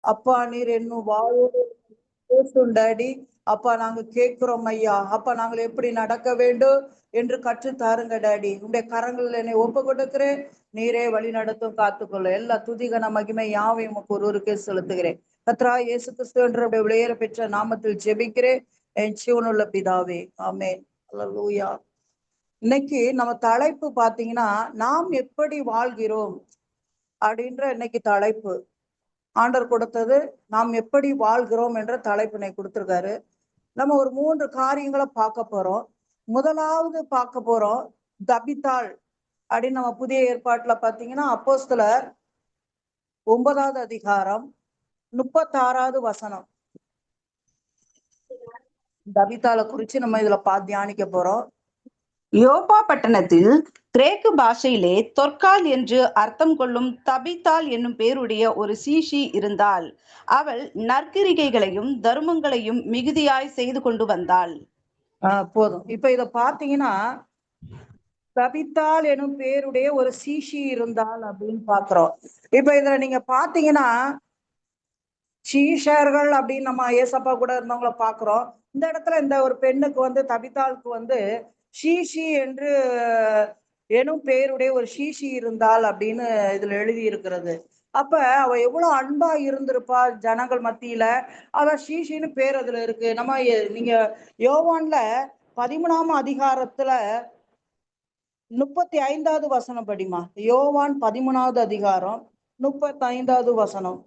அப்பா நீர் என்னும் வாயோடு பேசும் டாடி. அப்பா நாங்க கேட்கிறோம் ஐயா. அப்பா நாங்கள் எப்படி நடக்க வேண்டும் என்று கற்று தாருங்க டாடி. உங்களுடைய கரங்களில் என்னை ஒப்பு கொடுக்கிறேன். நீரே வழி நடத்தும் காத்துக்கொள்ள எல்லா துதிகன மகிமை யாவையும் உமக்கு ஒருவருக்கே செலுத்துகிறேன். கத்ரா இயேசு கிறிஸ்து என்ற விளையேற பெற்ற நாமத்தில் ஜெபிக்கிறேன் என் ஜீவனுள்ள பிதாவே, ஆமென். அல்லேலூயா. இன்னைக்கு நம்ம தலைப்பு பாத்தீங்கன்னா, நாம் எப்படி வாழ்கிறோம் அப்படின்ற இன்னைக்கு தலைப்பு. ஆண்டவர் கொடுத்தது நாம் எப்படி வாழ்கிறோம் என்ற தலைப்பினை கொடுத்திருக்காரு. நம்ம ஒரு 3 காரியங்களை பார்க்க போறோம். முதலாவது பார்க்க போறோம் தபித்தாள் அப்படின்னு. நம்ம புதிய ஏற்பாட்டுல பாத்தீங்கன்னா அப்போஸ்தலர் 9வது அதிகாரம் 36வது வசனம். தபித்தாளை குறிச்சு நம்ம இதுல தியானிக்க போறோம். யோப்பா பட்டணத்தில் கிரேக்கு பாஷையிலே தொற்கால் என்று அர்த்தம் கொள்ளும் தபித்தாள் என்னும் பேருடைய ஒரு சீஷி இருந்தாள். அவள் நற்கிரிகைகளையும் தர்மங்களையும் மிகுதியாய் செய்து கொண்டு வந்தாள். போதும். இப்ப இத பாத்தீங்கன்னா தபித்தாள் எனும் பேருடைய ஒரு சீஷி இருந்தாள் அப்படின்னு பாக்குறோம். இப்ப இதுல நீங்க பாத்தீங்கன்னா சீஷர்கள் அப்படின்னு நம்ம ஏசப்பா கூட இருந்தவங்கள பாக்குறோம். இந்த இடத்துல இந்த ஒரு பெண்ணுக்கு வந்து தபித்தாளுக்கு வந்து ஷீஷி என்று எனும் பேருடைய ஒரு ஷீஷி இருந்தாள் அப்படின்னு இதுல எழுதி இருக்கிறது. அப்ப அவ எவ்வளவு அன்பா இருந்திருப்பா ஜனங்கள் மத்தியில. அவ ஷீஷின்னு பேர் அதுல இருக்கு. நம்ம நீங்க யோவான்ல 13ஆம் அதிகாரத்துல 35வது வசனம் படிமா. யோவான் 13வது அதிகாரம் 35வது வசனம்.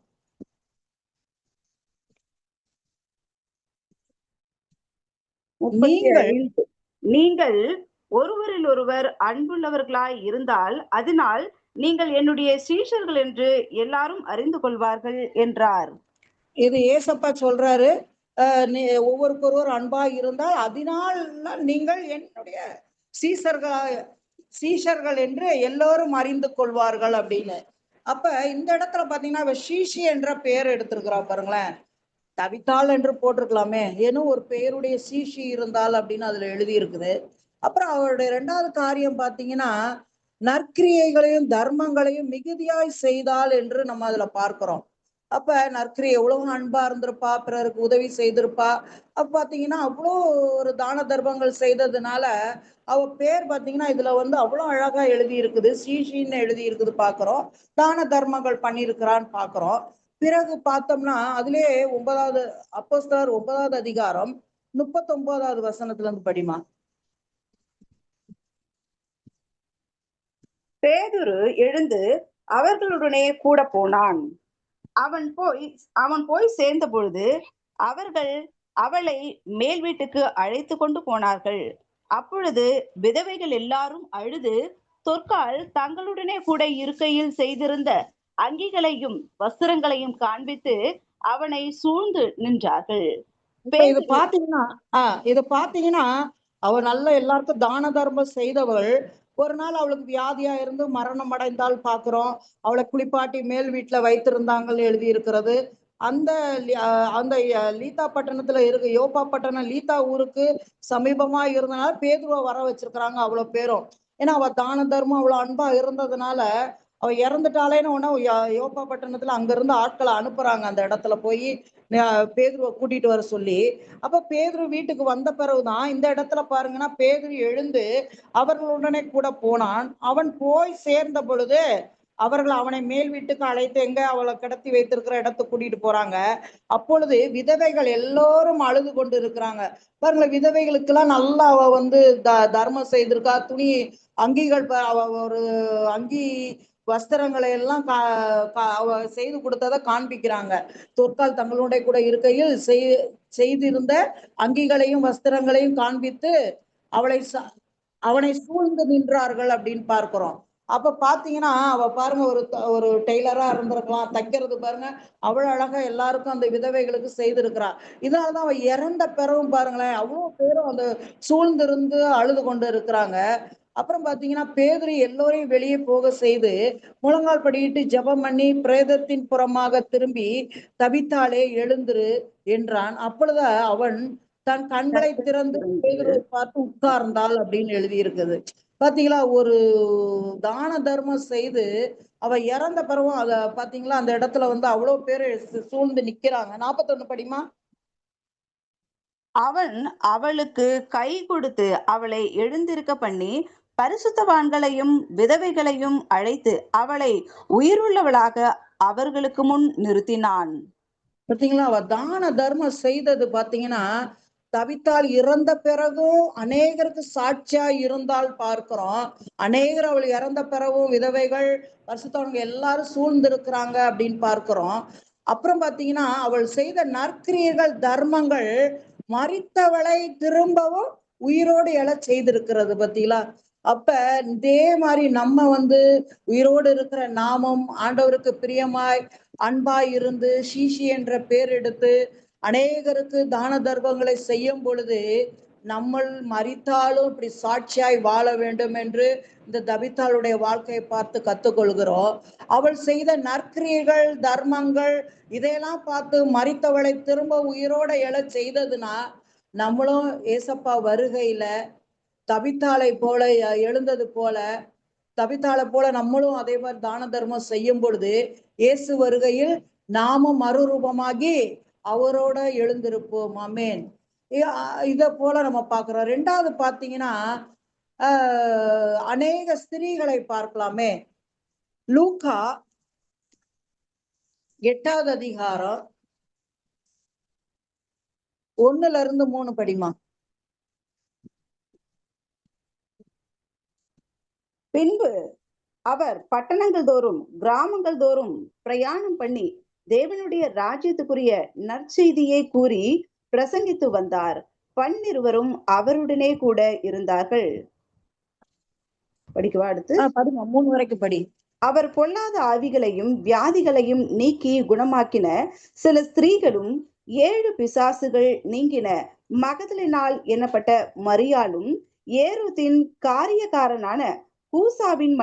நீங்கள் ஒருவரில் ஒருவர் அன்புள்ளவர்களாய் இருந்தால் அதனால் நீங்கள் என்னுடைய சீஷர்கள் என்று எல்லாரும் அறிந்து கொள்வார்கள் என்றார். இது ஏசப்பா சொல்றாரு. ஒவ்வொருக்கொருவர் அன்பா இருந்தால் அதனால் நீங்கள் என்னுடைய சீஷர்கள் என்று எல்லோரும் அறிந்து கொள்வார்கள் அப்படின்னு. அப்ப இந்த இடத்துல பாத்தீங்கன்னா ஷீஷி என்ற பெயர் எடுத்திருக்கிறா பாருங்களேன். தவித்தாள் என்று போட்டிருக்கலாமே, ஏனும் ஒரு பெயருடைய சீஷி இருந்தால் அப்படின்னு அதுல எழுதி இருக்குது. அப்புறம் அவருடைய 2வது காரியம் பாத்தீங்கன்னா நற்கிரியைகளையும் தர்மங்களையும் மிகுதியாய் செய்தால் என்று நம்ம அதுல பார்க்கிறோம். அப்ப நற்கிரியை எவ்வளவு அன்பா இருந்திருப்பா, பிறருக்கு உதவி செய்திருப்பா. அப்ப பாத்தீங்கன்னா அவ்வளோ ஒரு தான தர்மங்கள் செய்ததுனால அவ பேர் பாத்தீங்கன்னா இதுல வந்து அவ்வளவு அழகா எழுதி இருக்குது. சீஷின்னு எழுதி இருக்குது பாக்குறோம். தான தர்மங்கள் பண்ணியிருக்கிறான்னு பாக்குறோம். பிறகு பார்த்தோம்னா அதிலே 9வது அப்போஸ்தலர் 9வது அதிகாரம் 39வது வசனத்துல இருந்து படிமா. பேதுரு எழுந்து அவர்களுடனே கூட போனான். அவன் போய் சேர்ந்த பொழுது அவர்கள் அவளை மேல் வீட்டுக்கு அழைத்து கொண்டு போனார்கள். அப்பொழுது விதவைகள் எல்லாரும் அழுது தொற்கால் தங்களுடனே கூட இருக்கையில் செய்திருந்த அங்கிகளையும் வஸ்திரங்களையும் காண்பித்து அவனை சூழ்ந்து நின்றார்கள். இத பாத்தீங்கன்னா அவ நல்ல எல்லாருக்கும் தான தர்மம் செய்தவள். ஒரு நாள் அவளுக்கு வியாதியா இருந்து மரணம் அடைந்தால் பாக்குறோம். அவளை குளிப்பாட்டி மேல் வீட்டுல வைத்திருந்தாங்கன்னு எழுதி இருக்கிறது. அந்த அந்த லீதா பட்டணத்துல இருக்கு. யோப்பா பட்டணம் லீதா ஊருக்கு சமீபமா இருந்தனால பேதுருவ வர வச்சிருக்கிறாங்க அவ்வளவு பேரும். ஏன்னா அவ தான தர்மம் அவ்வளவு அன்பா இருந்ததுனால அவ இறந்துட்டாலேன்னு உடனே யோப்பா பட்டணத்துல அங்க இருந்து ஆட்களை அனுப்புறாங்க அந்த இடத்துல போய் பேதுருவை கூட்டிட்டு வர சொல்லி. அப்ப பேதுரு வீட்டுக்கு வந்த பிறகுதான் இந்த இடத்துல பாருங்கன்னா பேதுரு எழுந்து அவர்களுடனே கூட போனான். அவன் போய் சேர்ந்த பொழுது அவர்கள் அவனை மேல் வீட்டுக்கு அழைத்து எங்க அவளை கிடத்தி வைத்திருக்கிற இடத்துக்கு கூட்டிட்டு போறாங்க. அப்பொழுது விதவைகள் எல்லோரும் அழுது கொண்டு இருக்கிறாங்க பாருங்க. விதவைகளுக்கெல்லாம் நல்லா அவ வந்து தர்மம் செய்திருக்கா. துணி அங்கிகள் அவ ஒரு அங்கி வஸ்திரங்களை எல்லாம் செய்து கொடுத்ததை காண்பிக்கிறாங்க. தொற்கால் தங்களுடைய கூட இருக்கையில் செய்திருந்த அங்கிகளையும் வஸ்திரங்களையும் காண்பித்து அவனை சூழ்ந்து நின்றார்கள் அப்படின்னு பார்க்கிறோம். அப்ப பாத்தீங்கன்னா அவ பாருங்க ஒரு டெய்லரா இருந்திருக்கலாம், தைக்கிறது பாருங்க அவ்வளவு அழகா எல்லாருக்கும் அந்த விதவைகளுக்கு செய்திருக்கிறா. இதனாலதான் அவ இறந்த பிறவும் பாருங்களேன் அவ்வளவு பேரும் அந்த சூழ்ந்திருந்து அழுது கொண்டு இருக்கிறாங்க. அப்புறம் பாத்தீங்கன்னா பேதுரு எல்லோரையும் வெளியே போக செய்து முழங்கால் படியிட்டு ஜெபம் பண்ணி பிரேதத்தின் புறமாக திரும்பி தபித்தாளே எழுந்துரு என்றான். அப்பொழுது அவன் தன் கண்களை திறந்து பேதுருவை பார்த்து உட்கார்ந்தாள் அப்படின்னு எழுதி இருக்குது பாத்தீங்களா, ஒரு தான தர்மம் செய்து அவ இறந்த பிறகும் அத பாத்தீங்களா, அந்த இடத்துல வந்து அவ்வளவு பேரு சூழ்ந்து நிக்கிறாங்க. 41 படிமா. அவன் அவளுக்கு கை கொடுத்து அவளை எழுந்திருக்க பண்ணி பரிசுத்தவான்களையும் விதவைகளையும் அழைத்து அவளை உயிருள்ளவளாக அவர்களுக்கு முன் நிறுத்தினான். பாத்தீங்களா, அவ தான தர்மம் செய்தது பாத்தீங்கன்னா, தவித்தால் இறந்த பிறகும் அநேகருக்கு சாட்சியா இருந்தால் பார்க்கிறோம். அநேகர் அவள் இறந்த பிறகும் விதவைகள் பரிசுத்தவங்க எல்லாரும் சூழ்ந்திருக்கிறாங்க அப்படின்னு பார்க்கிறோம். அப்புறம் பாத்தீங்கன்னா, அவள் செய்த நற்கிரியைகள் தர்மங்கள் மரித்தவளை திரும்பவும் உயிரோடு எழச் செய்திருக்கிறது பாத்தீங்களா. அப்ப இதே மாதிரி நம்ம வந்து உயிரோடு இருக்கிற நாமும் ஆண்டவருக்கு பிரியமாய் அன்பாய் இருந்து சீஷி என்ற பேர் எடுத்து அநேகருக்கு தான தர்மங்களை செய்யும் பொழுது நம்ம மரித்தாலும் இப்படி சாட்சியாய் வாழ வேண்டும் என்று இந்த தபித்தாளுடைய வாழ்க்கையை பார்த்து கத்துக்கொள்கிறோம். அவள் செய்த நற்கிரியைகள் தர்மங்கள் இதையெல்லாம் பார்த்து மரித்தவளை திரும்ப உயிரோட எழச் செய்ததுன்னா நம்மளும் ஏசப்பா வருகையில தபித்தாளை போல எழுந்தது போல தபித்தாளை போல நம்மளும் அதே மாதிரி தான தர்மம் செய்யும் பொழுது இயேசு வருகையில் நாமும் மறுரூபமாகி அவரோட எழுந்திருப்போம். ஆமென். இத போல நம்ம பார்க்கிறோம். ரெண்டாவது பாத்தீங்கன்னா, அநேக ஸ்திரீகளை பார்க்கலாமே. லூக்கா 8வது அதிகாரம் 1-3 படிமா. பின்பு அவர் பட்டணங்கள் தோறும் கிராமங்கள் தோறும் பிரயாணம் பண்ணி தேவனுடைய ராஜ்யத்துக்குரிய நற்செய்தியை கூறி பிரசங்கித்து வந்தார். 12 அவருடனே கூட இருந்தார்கள். படிக்கவா அடுத்து? படிமா, 3 வரைக்கும் படி. அவர் பொல்லாத ஆவிகளையும் வியாதிகளையும் நீக்கி குணமாக்கின சில ஸ்திரீகளும் 7 பிசாசுகள் நீங்கின மகதலினாள் எனப்பட்ட மரியாளும் ஏரோதின் காரியக்காரனான கூசாவின்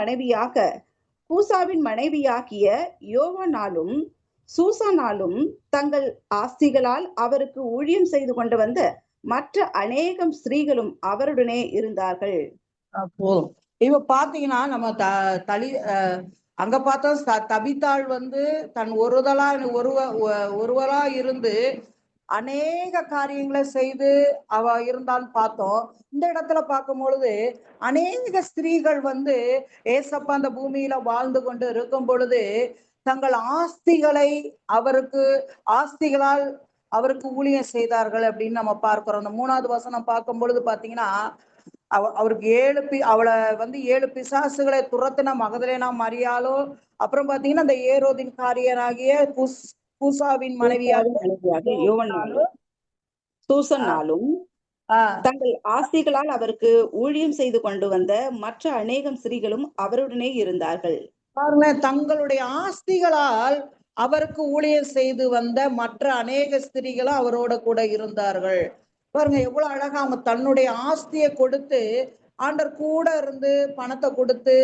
மனைவியாகிய யோவானாலும் சூசானாலும் தங்கள் ஆஸ்திகளால் அவருக்கு ஊழியம் செய்து கொண்டு வந்த மற்ற அநேகம் ஸ்திரீகளும் அவருடனே இருந்தார்கள். இவ பாத்தீங்கன்னா நம்ம அங்க பார்த்தா தபித்தாள் வந்து தன் ஒருவரா இருந்து அநேக காரியங்களை செய்து அவ இருந்தான்னு பார்த்தோம். இந்த இடத்துல பார்க்கும் பொழுது அநேக ஸ்திரீகள் வந்து ஏசப்பா அந்த பூமியில வாழ்ந்து கொண்டு இருக்கும் பொழுது தங்கள் ஆஸ்திகளால் அவருக்கு ஊழியம் செய்தார்கள் அப்படின்னு நம்ம பார்க்கிறோம். அந்த 3வது வசனம் பார்க்கும் பொழுது பாத்தீங்கன்னா, அவருக்கு அவளை வந்து 7 பிசாசுகளை துரத்தின மகதலேனா மரியாளோ, அப்புறம் பாத்தீங்கன்னா அந்த ஏரோதின் காரியனாகிய கூசாவின் மனைவியாக யோவானாலும் சூசன்னாலும் தங்கள் ஆஸ்திகளால் அவருக்கு ஊழியம் செய்து கொண்டு வந்த மற்ற அநேகம் ஸ்திரீகளும் அவருடனே இருந்தார்கள். பாருங்க, தங்களுடைய ஆஸ்திகளால் அவருக்கு ஊழியம் செய்து வந்த மற்ற அநேக ஸ்திரீகளும் அவரோட கூட இருந்தார்கள். பாருங்க எவ்வளவு அழகா அவங்க தன்னுடைய ஆஸ்தியை கொடுத்து ஆண்டர் கூட இருந்து பணத்தை கொடுத்து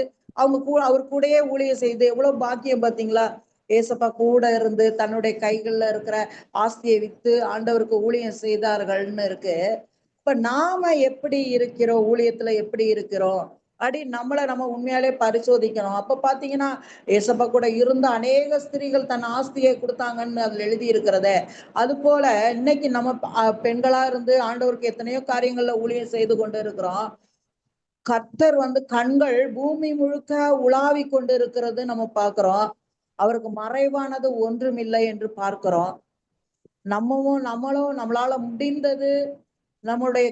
அவர் கூடயே ஊழியம் செய்து எவ்வளவு பாக்கியம் பாத்தீங்களா. ஏசப்பா கூட இருந்து தன்னுடைய கைகள்ல இருக்கிற ஆஸ்தியை வித்து ஆண்டவருக்கு ஊழியம் செய்தார்கள்னு இருக்கு. இப்ப நாம எப்படி இருக்கிறோம், ஊழியத்துல எப்படி இருக்கிறோம் அப்படி நம்ம உண்மையாலே பரிசோதிக்கணும். அப்ப பாத்தீங்கன்னா ஏசப்பா கூட இருந்த அநேக ஸ்திரீகள் தன் ஆஸ்தியை கொடுத்தாங்கன்னு அதுல எழுதி இருக்கிறத. அது போல இன்னைக்கு நம்ம பெண்களா இருந்து ஆண்டவருக்கு எத்தனையோ காரியங்கள்ல ஊழியம் செய்து கொண்டு இருக்கிறோம். கர்த்தர் வந்து கண்கள் பூமி முழுக்க உலாவி கொண்டு இருக்கிறது நம்ம பார்க்கிறோம். அவருக்கு மறைவானது ஒன்றுமில்லை என்று பார்க்கிறோம். நம்மளும் நம்மளால முடிந்தது நம்மளுடைய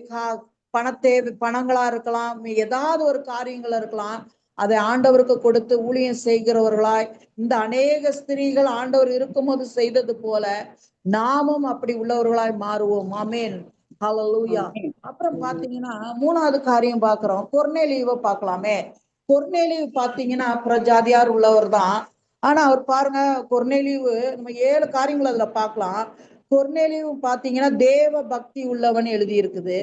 பணங்களா இருக்கலாம், ஏதாவது ஒரு காரியங்கள் இருக்கலாம், அதை ஆண்டவருக்கு கொடுத்து ஊழியம் செய்கிறவர்களாய் இந்த அநேக ஸ்திரீகள் ஆண்டவர் இருக்கும்போது செய்தது போல நாமும் அப்படி உள்ளவர்களாய் மாறுவோம். ஆமென். ஹல்லேலூயா. அப்புறம் பாத்தீங்கன்னா 3வது காரியம் பாக்குறோம். கொர்நேலியுவை பார்க்கலாமே. கொர்நேலியு பாத்தீங்கன்னா பிரஜாதியார் உள்ளவர் தான். ஆனா அவர் பாருங்க, கொர்நேலியு நம்ம 7 காரியங்கள் அதுல பார்க்கலாம். கொர்நேலியு பாத்தீங்கன்னா தேவ பக்தி உள்ளவன் எழுதி இருக்குது.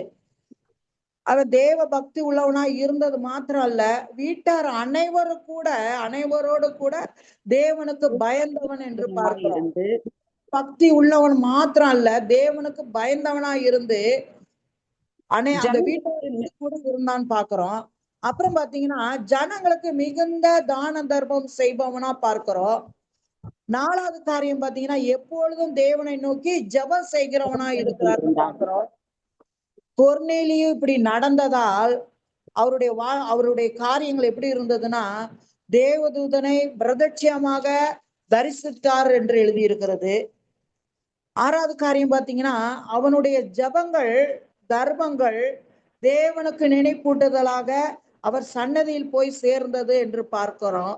அவன் தேவ பக்தி உள்ளவனா இருந்தது மாத்திரம் அல்ல, வீட்டார் அனைவரோடு கூட தேவனுக்கு பயந்தவன் என்று பார்க்கிறோம். பக்தி உள்ளவன் மாத்திரம் அல்ல, தேவனுக்கு பயந்தவனா இருந்து அந்த வீட்டார் கூட இருந்தான்னு பாக்குறோம். அப்புறம் பாத்தீங்கன்னா ஜனங்களுக்கு மிகுந்த தான தர்மம் செய்பவனா பார்க்கிறோம். 4வது காரியம் பாத்தீங்கன்னா எப்பொழுதும் தேவனை நோக்கி ஜெபம் செய்கிறவனா இருக்கிறார்னு பார்க்கிறோம். கொர்நேலியு இப்படி நடந்ததால் அவருடைய காரியங்கள் எப்படி இருந்ததுன்னா, தேவதூதனை பிரதட்சியமாக தரிசித்தார் என்று எழுதியிருக்கிறது. 6வது காரியம் பாத்தீங்கன்னா, அவனுடைய ஜெபங்கள், தர்மங்கள் தேவனுக்கு நினைப்பூட்டுதலாக அவர் சன்னதியில் போய் சேர்ந்தது என்று பார்க்கிறோம்.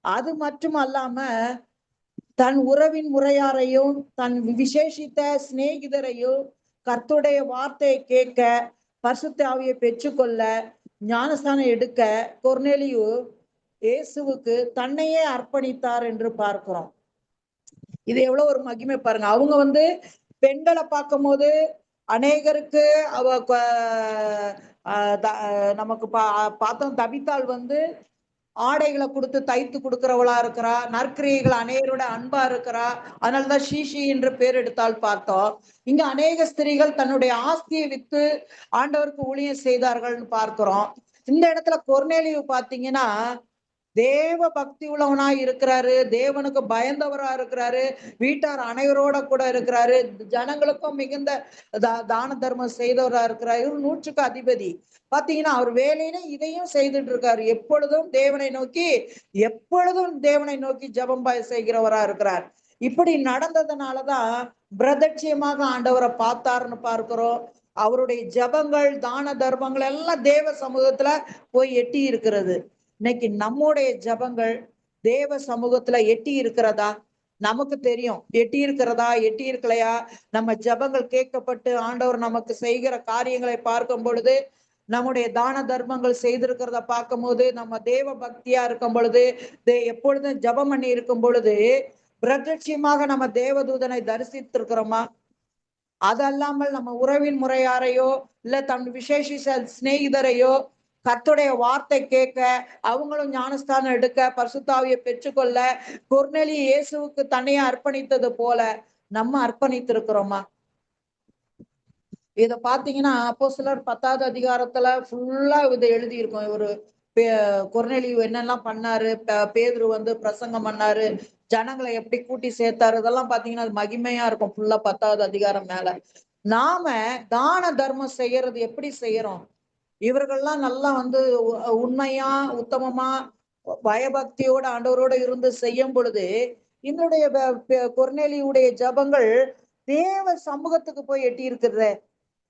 அது மட்டும் அல்லாம தன் உறவின் முறையாரையும், தன் விசேஷித்த சிநேகிதரையும் கர்த்தருடைய வார்த்தையை கேட்க, பரிசுத்த ஆவியை பெற்றுக்கொள்ள, ஞானஸ்தானம் எடுக்க கொர்நேலியு இயேசுவுக்கு தன்னையே அர்ப்பணித்தார் என்று பார்க்கிறோம். இது எவ்வளவு ஒரு மகிமை பாருங்க. அவங்க பெண்களை பார்க்கும்போது அநேகருக்கு அவ நமக்கு பார்த்தோம் தபித்தாள் ஆடைகளை கொடுத்து தைத்து கொடுக்கிறவளா இருக்கிறா, நற்கிரியைகள் அநேகரோட அன்பா இருக்கிறா. அதனாலதான் ஷீஷி என்று பேர் எடுத்தால் பார்த்தோம். இங்க அநேக ஸ்திரீகள் தன்னுடைய ஆஸ்தியை வித்து ஆண்டவருக்கு ஊழியம் செய்தார்கள்னு பார்க்கிறோம். இந்த இடத்துல கொர்நேலியு பாத்தீங்கன்னா தேவ பக்தி உள்ளவனா இருக்கிறாரு, தேவனுக்கு பயந்தவரா இருக்கிறாரு, வீட்டார் அனைவரோட கூட இருக்கிறாரு, ஜனங்களுக்கும் மிகுந்த தான தர்மம் செய்தவரா இருக்கிறாரு. இவர் 100க்கு அதிபதி. பாத்தீங்கன்னா அவர் வேலையில இதையும் செய்துட்டு இருக்காரு. எப்பொழுதும் தேவனை நோக்கி ஜெபம் செய்கிறவரா இருக்கிறார். இப்படி நடந்ததுனாலதான் பிரதட்சியமாக ஆண்டவரை பார்த்தாருன்னு பார்க்கிறோம். அவருடைய ஜெபங்கள், தான தர்மங்கள் எல்லாம் தேவ சமூகத்துல போய் எட்டி இருக்கிறது. இன்னைக்கு நம்முடைய ஜெபங்கள் தேவ சமூகத்துல எட்டி இருக்கிறதா? நமக்கு தெரியும். எட்டி இருக்கிறதா, எட்டி இருக்கலையா? நம்ம ஜெபங்கள் கேட்கப்பட்டு ஆண்டவர் நமக்கு செய்கிற காரியங்களை பார்க்கும் பொழுது, நம்முடைய தான தர்மங்கள் செய்திருக்கிறத பார்க்கும் போது, நம்ம தேவ பக்தியா இருக்கும் பொழுது, எப்பொழுதும் ஜெபம் பண்ணி இருக்கும் பொழுது பிரத்யட்சியமாக நம்ம தேவதூதனை தரிசித்திருக்கிறோமா? அதல்லாமல் நம்ம உறவின் முறையாரையோ இல்ல தன் விசேஷித்த சிநேகிதரையோ கர்த்தருடைய வார்த்தை கேட்க, அவங்களும் ஞானஸ்தானம் எடுக்க, பரிசுத்த ஆவியை பெற்றுக்கொள்ள கொர்நேலியு இயேசுவுக்கு தன்னையே அர்ப்பணித்தது போல நம்ம அர்ப்பணித்திருக்கிறோமா? இத பாத்தீங்கன்னா அப்போஸ்தலர் 10வது அதிகாரத்துல ஃபுல்லா இதை எழுதி இருக்கும். ஒரு கொர்நேலியு என்னெல்லாம் பண்ணாரு, பேதுரு பிரசங்கம் பண்ணாரு, ஜனங்களை எப்படி கூட்டி சேர்த்தாரு, இதெல்லாம் பாத்தீங்கன்னா அது மகிமையா இருக்கும் ஃபுல்லா 10வது அதிகாரம் மேல. நாம தான தர்மம் செய்யறது எப்படி செய்யறோம்? இவர்கள்லாம் நல்லா உண்மையா, உத்தமமா, பயபக்தியோட ஆண்டவரோட இருந்து செய்யும் பொழுது என்னுடைய கொர்நேலியுடைய ஜெபங்கள் தேவ சமூகத்துக்கு போய் எட்டி இருக்குது.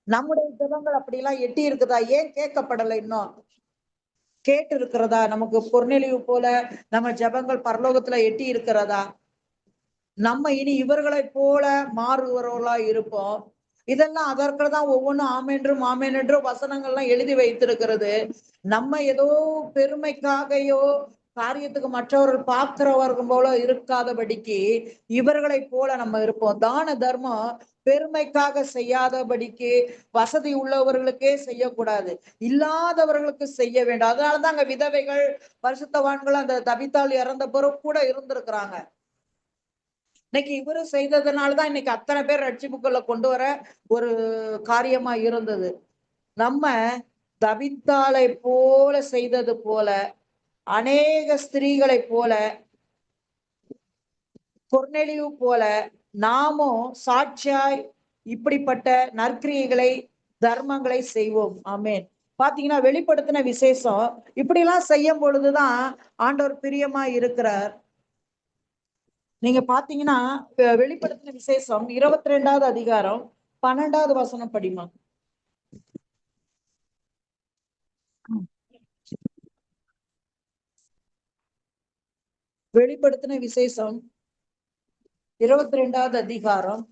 நம்முடைய ஜெபங்கள் அப்படி எல்லாம் எட்டி இருக்குதா? ஏன் கேட்கப்படலை? இன்னும் கேட்டு இருக்கிறதா? நமக்கு கொர்நேலியு போல நம்ம ஜெபங்கள் பரலோகத்துல எட்டி இருக்கிறதா? நம்ம இனி இவர்களை போல மாறுகிறவர்களா இருப்போம். இதெல்லாம் அதற்குதான் ஒவ்வொன்றும் ஆமென்றும் என்றும் வசனங்கள்லாம் எழுதி வைத்திருக்கிறது. நம்ம ஏதோ பெருமைக்காகையோ காரியத்துக்கு மற்றவர்கள் பார்க்கிறவர்கள் போல இருக்காதபடிக்கு இவர்களை போல நம்ம இருப்போம். தான தர்மம் பெருமைக்காக செய்யாதபடிக்கு வசதி உள்ளவர்களுக்கே செய்யக்கூடாது, இல்லாதவர்களுக்கு செய்ய வேண்டும். அதனாலதான் அங்க விதவைகள், பரிசுத்தவான்கள் அந்த தபித்தாள் இறந்த பிறகு கூட இருந்திருக்கிறாங்க. இன்னைக்கு இவரு செய்ததுனாலதான் இன்னைக்கு அத்தனை பேர் ரட்சிப்புக்குள்ள கொண்டு வர ஒரு காரியமா இருந்தது. நம்ம தபித்தாளை போல செய்தது போல அநேக ஸ்திரீகளை போல கொர்நேலியு போல நாமும் சாட்சியாய் இப்படிப்பட்ட நற்கிரியைகளை, தர்மங்களை செய்வோம். ஆமென். பாத்தீங்கன்னா வெளிப்படுத்தின விசேஷம் இப்படி எல்லாம் செய்யும் பொழுதுதான் ஆண்டவர் பிரியமா இருக்கிறார். நீங்க பாத்தீங்கன்னா வெளிப்படுத்தின விசேஷம் 22வது அதிகாரம் 12வது வசனம் படிமா. வெளிப்படுத்தின விசேஷம் 22வது அதிகாரம்.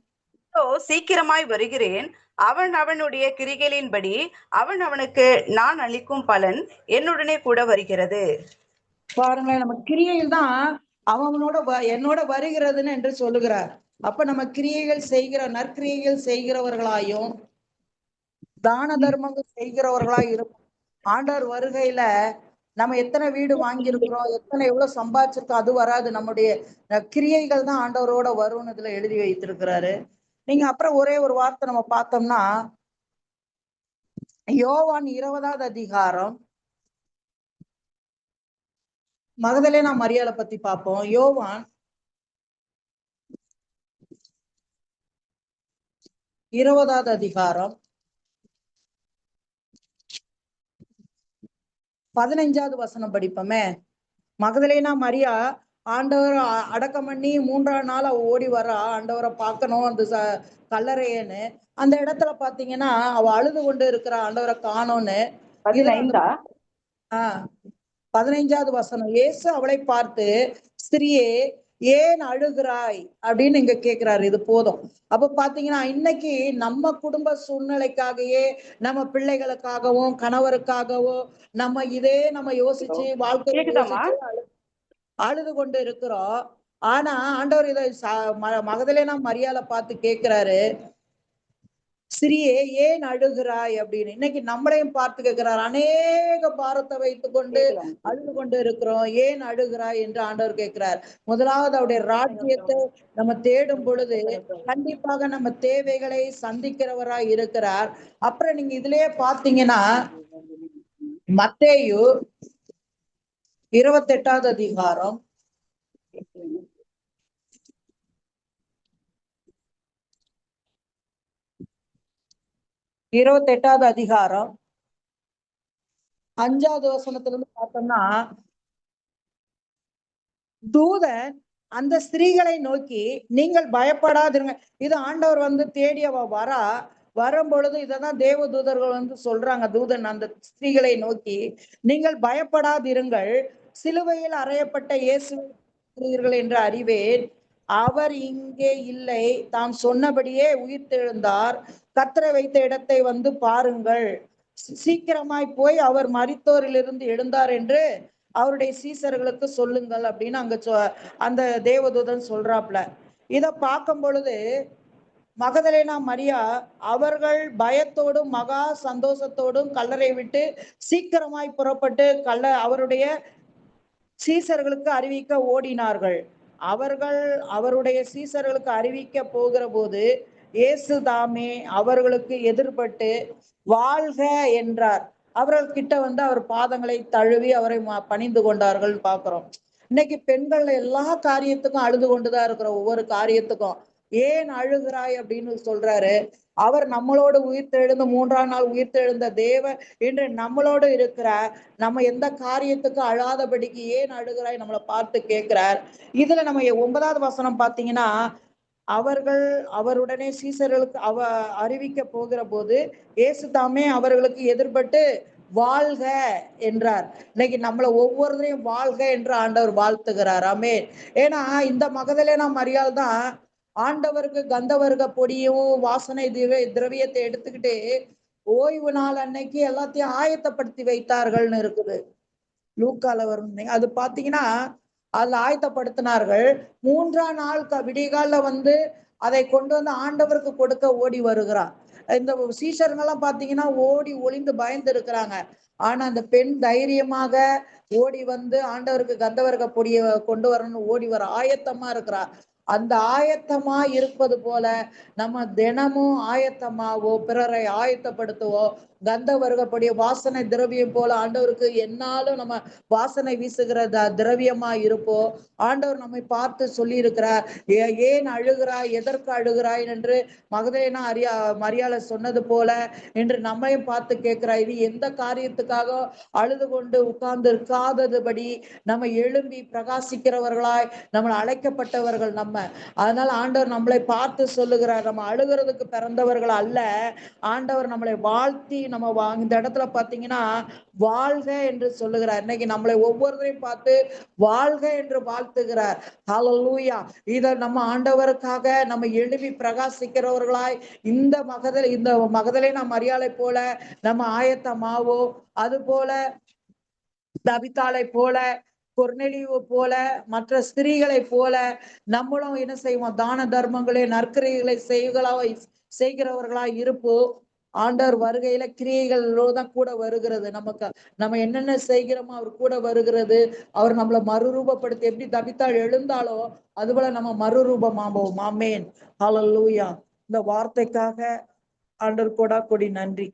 சீக்கிரமாய் வருகிறேன், அவன் அவனுடைய கிரிகளின்படி அவன் அவனுக்கு நான் அளிக்கும் பலன் என்னுடனே கூட வருகிறது. பாருங்களேன், நம்ம கிரியையில் தான் அவனோட என்னோட வருகிறதுன்னு என்று சொல்லுகிறார். அப்ப நம்ம கிரியைகள் செய்கிற, நற்கிரியைகள் செய்கிறவர்களாயும் தான தர்மங்கள் செய்கிறவர்களாய் இருக்கும். ஆண்டவர் வருகையில நம்ம எத்தனை வீடு வாங்கியிருக்கிறோம், எவ்வளவு சம்பாதிச்சிருக்கோம், அது வராது. நம்முடைய கிரியைகள் தான் ஆண்டவரோட வரும்னு இதுல எழுதி வைத்திருக்கிறாரு. நீங்க அப்புறம் ஒரே ஒரு வார்த்தை நம்ம பார்த்தோம்னா யோவான் 20வது அதிகாரம் மகதலேனா மரியாளை பத்தி பார்ப்போம். யோவான் 20வது அதிகாரம் 15வது வசனம் படிப்போமே. மகதலேனா மரியா ஆண்டவர் அடக்கம் பண்ணி 3ஆம் நாள் அவ ஓடி வர்றா, ஆண்டவரை பார்க்கணும் அந்த கல்லறையன்னு. அந்த இடத்துல பாத்தீங்கன்னா அவ அழுது கொண்டு இருக்கிற, ஆண்டவரை காணோன்னு. 15ஆ? 15வது வசனம். இயேசு அவளை பார்த்து, ஸ்திரியே ஏன் அழுகிறாய் அப்படின்னு இங்க கேக்குறாரு. இது போதும். அப்ப பாத்தீங்கன்னா இன்னைக்கு நம்ம குடும்ப சூழ்நிலைக்காகவே, நம்ம பிள்ளைகளுக்காகவும் கணவருக்காகவும் நம்ம இதே நம்ம யோசிச்சு வாழ்க்கையை கேக்குதாம்மா? யோசிச்சு அழுது கொண்டு இருக்கிறோம். ஆனா ஆண்டவர் இதை மகதலேனா மரியாளை பார்த்து கேட்கிறாரு, சிறியே ஏன் அழுகிறாய் அப்படின்னு. இன்னைக்கு நம்மளையும் பார்த்து கேட்கிறார். அநேக பாரத்தை வைத்துக் கொண்டு அழுது கொண்டு இருக்கிறோம், ஏன் அழுகிறாய் என்று ஆண்டவர் கேட்கிறார். முதலாவது அவருடைய ராஜ்யத்தை நம்ம தேடும் பொழுது கண்டிப்பாக நம்ம தேவைகளை சந்திக்கிறவராய் இருக்கிறார். அப்புறம் நீங்க இதுலயே பாத்தீங்கன்னா மத்தேயு 28வது அதிகாரம் 28வது அதிகாரம் 5வது வசனத்துல இருந்து பார்த்தோம்னா, தூதன் அந்த ஸ்திரீகளை நோக்கி நீங்கள் பயப்படாதிருங்க. இது ஆண்டவர் தேடி அவ வரும் பொழுது இததான் தேவ தூதர்கள் சொல்றாங்க. தூதன் அந்த ஸ்திரீகளை நோக்கி நீங்கள் பயப்படாதிருங்கள், சிலுவையில் அறையப்பட்ட இயேசுவீர்கள் என்று அறிவேன். அவர் இங்கே இல்லை, தாம் சொன்னபடியே உயிர்த்தெழுந்தார். கர்த்தரை வைத்த இடத்தை பாருங்கள், சீக்கிரமாய் போய் அவர் மரித்தோரிலிருந்து எழுந்தார் என்று அவருடைய சீசர்களுக்கு சொல்லுங்கள் அப்படின்னு அங்க அந்த தேவதூதன் சொல்றாப்ல. இத பார்க்கும் பொழுது மகதலேனா மரியா அவர்கள் பயத்தோடும் மகா சந்தோஷத்தோடும் கல்லறை விட்டு சீக்கிரமாய் புறப்பட்டு அவருடைய சீசர்களுக்கு அறிவிக்க ஓடினார்கள். அவர்கள் அவருடைய சீசர்களுக்கு அறிவிக்க போகிற போது இயேசு தாமே அவர்களுக்கு எதிர்பட்டு வாழ்க என்றார். அவர்கள் கிட்ட அவர் பாதங்களை தழுவி அவரை பணிந்து கொண்டார்கள் பார்க்கிறோம். இன்னைக்கு பெண்கள் எல்லா காரியத்துக்கும் அழுது கொண்டுதான் இருக்கிறோம். ஒவ்வொரு காரியத்துக்கும் ஏன் அழுகிறாய் அப்படின்னு சொல்றாரு. அவர் நம்மளோடு உயிர்த்தெழுந்து 3ஆம் நாள் உயிர்த்தெழுந்த தேவ என்று நம்மளோடு இருக்கிறார். நம்ம எந்த காரியத்துக்கும் அழாதபடிக்கு ஏன் அழுகிறாய் நம்மளை பார்த்து கேட்கிறார். இதுல நம்ம 9வது வசனம் பாத்தீங்கன்னா, அவர்கள் அவருடனே சீசர்களுக்கு அறிவிக்க போகிற போது இயேசு தாமே அவர்களுக்கு எதிர்பட்டு வாழ்க என்றார். இன்னைக்கு நம்மள ஒவ்வொருத்தரையும் வாழ்க என்று ஆண்டவர் வாழ்த்துகிறார். ஆமென். ஏன்னா இந்த மகதலேனா மரியாள் தான் ஆண்டவருக்கு கந்தவர்க பொடியும் வாசனை திரவியத்தை எடுத்துக்கிட்டு ஓய்வு நாள் அன்னைக்கு எல்லாத்தையும் ஆயத்தப்படுத்தி வைத்தார்கள்னு இருக்குது. லூக்கால வரும். அது பாத்தீங்கன்னா அதுல ஆயத்தப்படுத்தினார்கள். 3ஆம் நாள் விடிகால அதை கொண்டு ஆண்டவருக்கு கொடுக்க ஓடி வருகிறார். இந்த சீஷர்கள்லாம் பாத்தீங்கன்னா ஓடி ஒளிந்து பயந்து இருக்கிறாங்க. ஆனா அந்த பெண் தைரியமாக ஓடி ஆண்டவருக்கு கந்தவர்க பொடியை கொண்டு வரணும்னு ஓடி வர ஆயத்தமா இருக்கிறார். அந்த ஆயத்தமா இருப்பது போல நம்ம தினமும் ஆயத்தமாவோ, பிறரை ஆயத்தப்படுத்துவோ, கந்தவர்கப்படிய வாசனை திரவியம் போல ஆண்டவருக்கு என்னாலும் நம்ம வாசனை வீசுகிற திரவியமா இருப்போம். ஆண்டவர் நம்மை பார்த்து சொல்லி இருக்கிறார், ஏன் அழுகிறாய், எதற்கு அழுகிறாய் என்று மகதலேனா மரியாளை சொன்னது போல என்று நம்மையும் பார்த்து கேட்கிறாய். இது எந்த காரியத்துக்காக அழுது கொண்டு உட்கார்ந்து இருக்காதபடி நம்ம எழும்பி பிரகாசிக்கிறவர்களாய் நம்மளை அழைக்கப்பட்டவர்கள் நம்ம. அதனால ஆண்டவர் நம்மளை பார்த்து சொல்லுகிறார், நம்ம அழுகிறதுக்கு பிறந்தவர்கள் அல்ல. ஆண்டவர் நம்மளை வாழ்த்தி நம்ம இந்த இடத்துல பாத்தீங்கன்னா வாழ்க என்று சொல்லுகிறார். இன்னைக்கு நம்மளை ஒவ்வொருத்தரையும் பார்த்து வாழ்க என்று வாழ்த்துகிறார். ஹல்லேலூயா. இத நம்ம ஆண்டவருக்காக நம்ம எழுப்பி பிரகாசிக்கிறவர்களாய் இந்த மகதலேனா மரியாளை போல நம்ம ஆயத்தமாவோ, அது போல தபித்தாளை போல, கொர்நேலியு போல, மற்ற ஸ்திரீகளை போல நம்மளும் என்ன செய்வோம், தான தர்மங்களை நற்கிரியைகளை செய்கிறவர்களாய் இருப்போம். ஆண்டவர் வருகையில கிரியைகளோதான் கூட வருகிறது. நம்ம என்னென்ன செய்கிறோமோ அவர் கூட வருகிறது. அவர் நம்மளை மறுரூபப்படுத்தி எப்படி தபித்தாள் எழுந்தாலோ அதுபோல நம்ம மறுரூபமாவோம். ஆமென். ஹல்லேலூயா. இந்த வார்த்தைக்காக ஆண்டவர் கொடி நன்றி.